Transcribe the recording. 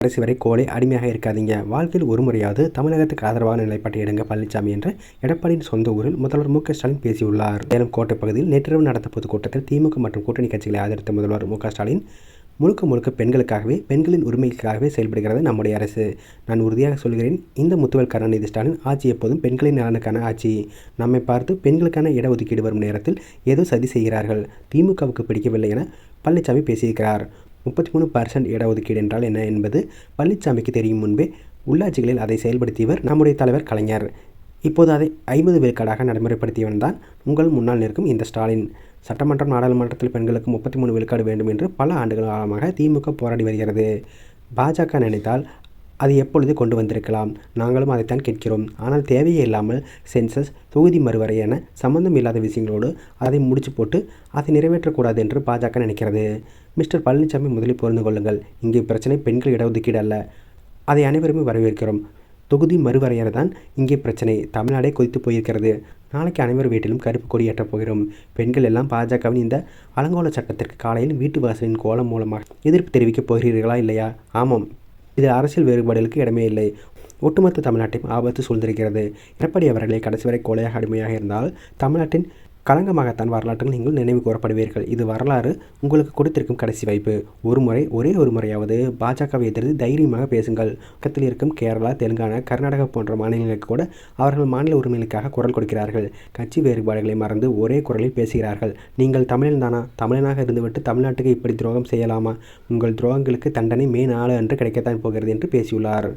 கடைசி வரை கோலை அடிமையாக இருக்காதீங்க. வாழ்க்கையில் ஒரு முறையாவது தமிழகத்துக்கு ஆதரவான நிலைப்பாட்டை எடுங்க பழனிசாமி என்று எடப்பாடியின் சொந்த ஊரில் முதல்வர் மு.க.ஸ்டாலின் பேசியுள்ளார். சேலம் கோட்டை பகுதியில் நேற்றிரவு நடந்த பொதுக்கூட்டத்தில் திமுக மற்றும் கூட்டணி கட்சிகளை ஆதரித்த முதல்வர் மு.க.ஸ்டாலின், முழுக்க பெண்களுக்காகவே, பெண்களின் உரிமைக்காகவே செயல்படுகிறது நம்முடைய அரசு. நான் உறுதியாக சொல்கிறேன், இந்த முத்துவேல் கருணாநிதி ஸ்டாலின் ஆட்சி எப்போதும் பெண்களின் நலனுக்கான ஆட்சி. நம்மை பார்த்து பெண்களுக்கான இடஒதுக்கீடு வரும் நேரத்தில் ஏதோ சதி செய்கிறார்கள். திமுகவுக்கு பிடிக்கவில்லை என பழனிசாமி பேசியிருக்கிறார். 33% இடஒதுக்கீடு என்றால் என்ன என்பது பழனிசாமிக்கு தெரியும் முன்பே உள்ளாட்சிகளில் அதை செயல்படுத்தியவர் நம்முடைய தலைவர் கலைஞர். இப்போது அதை 50 விழுக்காடாக நடைமுறைப்படுத்தியவன் தான் உங்கள் முன்னால் நிற்கும் இந்த ஸ்டாலின். சட்டமன்றம், நாடாளுமன்றத்தில் பெண்களுக்கு 33 விழுக்காடு வேண்டும் என்று பல ஆண்டுகள் காலமாக திமுக போராடி வருகிறது. பாஜக நினைத்தால் அது எப்பொழுது கொண்டு வந்திருக்கலாம். நாங்களும் அதைத்தான் கேட்கிறோம். ஆனால் தேவையே இல்லாமல் சென்சஸ், தொகுதி மறுவரை என சம்பந்தம் இல்லாத விஷயங்களோடு அதை முடிச்சு போட்டு அதை நிறைவேற்றக்கூடாது என்று பாஜக நினைக்கிறது. மிஸ்டர் பழனிசாமி, முதலில் புரிந்து கொள்ளுங்கள், இங்கே பிரச்சனை பெண்கள் இடஒதுக்கீடு அல்ல. அதை அனைவருமே வரவேற்கிறோம். தொகுதி மறுவரையறை தான் இங்கே பிரச்சனை. தமிழ்நாடே கொதித்து போயிருக்கிறது. நாளைக்கு அனைவர் வீட்டிலும் கருப்பு கொடி ஏற்றப் போகிறோம். பெண்கள் எல்லாம் பாஜகவின் இந்த அலங்கோல சட்டத்திற்கு காலையில் வீட்டு வாசலின் கோலம் மூலமாக எதிர்ப்பு தெரிவிக்கப் போகிறீர்களா இல்லையா? ஆமாம், இது அரசியல் வேறுபாடுகளுக்கு இடமே இல்லை. ஒட்டுமொத்த தமிழ்நாட்டையும் ஆபத்து சூழ்ந்திருக்கிறது. எடப்பாடி அவர்களை கடைசி வரை கோலையாக அடிமையாக இருந்தால் தமிழ்நாட்டின் களங்கமாகத்தான் வரலாற்றில் நீங்கள் நினைவு கூறப்படுவீர்கள். இது வரலாறு உங்களுக்கு கொடுத்திருக்கும் கடைசி வாய்ப்பு. ஒரே ஒரு முறையாவது பாஜகவை எதிர்த்து தைரியமாக பேசுங்கள். பக்கத்தில் இருக்கும் கேரளா, தெலுங்கானா, கர்நாடகா போன்ற மாநிலங்களுக்கு கூட அவர்கள் மாநில உரிமைகளுக்காக குரல் கொடுக்கிறார்கள். கட்சி வேறுபாடுகளை மறந்து ஒரே குரலில் பேசுகிறார்கள். நீங்கள் தமிழன் தானா? தமிழனாக இருந்துவிட்டு தமிழ்நாட்டுக்கு இப்படி துரோகம் செய்யலாமா? உங்கள் துரோகங்களுக்கு தண்டனை மே 4 அன்று கிடைக்கத்தான் போகிறது என்று பேசியுள்ளார்.